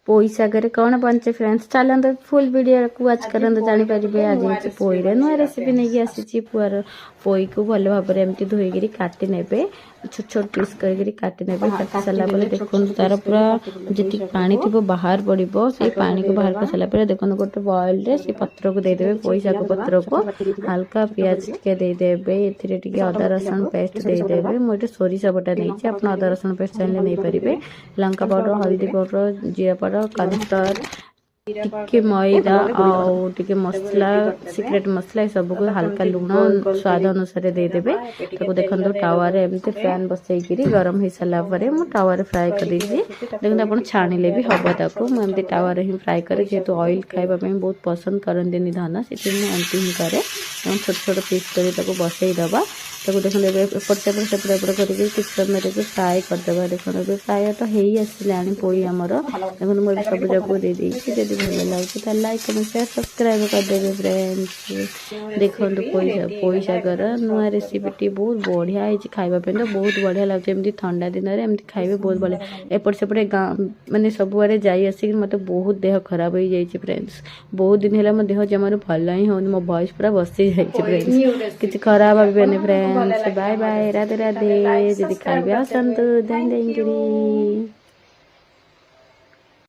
पोई सागर कौन बनचे फ्रेंड्स चलते full video को वाच करते जानीपर आज पोई नुआ रेसिपी नहीं आसी पुआर पोई को भल भाव में एमती धोईक काटी ने छोट छोट पीस कर काटी ने काटी सारा देखो तार पूरा जी पानी थी बाहर पड़ो से पानी को बाहर कर सारा देखो गोटे बॉइल रे से पत्र को देदेवे पोई शाग पत्र को हल्का पियाज देदेवे ए अदा रसुण पेस्ट देदेवे मुझे सोरिष बटा नहीं आप अदा रसुण पेस्ट चाहिए नहीं पारे लंका पाउडर हल्दी पाउडर जीरा पाउडर कॉर्नफ्लोर टिके मैदा आउ टिके मसला सिक्रेट मसला ये सब को हल्का लुण स्वाद अनुसार देदेवे ताको देखो टावर एमती फैन बसईकि गरम हो सारापर मुझे टावर फ्राए कर देखते आप छाणिले भी हम ताको मुझे टावर ही फ्राए करे जेहेतु ऑयल खाइबापी बहुत पसंद करते धन से एमती ही करे छोट छोट पीस कर बसईदबा ताको देखो एपट सेपट सेपट एपट करके किस समय फ्राए करदे देखो फ्राए तो हो आसा पोई आमर देखो मुझे सब जाक दे जब भल लगे लाइक कमेंट शेयर सब्सक्राइब करदेवे फ्रेंड्स देखो पोई शागर नुआ रेसिपीटी बहुत बढ़िया है खावाई तो बहुत बढ़िया लगे एमती ठंडा दिन में एमती खाइबे बहुत बढ़िया एपट सेपटे मानने सबुआड़े जाई आसिक मत बहुत देह खराब हो जाए फ्रेंड्स बहुत दिन है मो देह जमार भल ही हो मो वॉइस पूरा बसी जाए फ्रेंड्स किसी खराब भावे friends bye bye Radhe Radhe ji खाइबे आसतु दें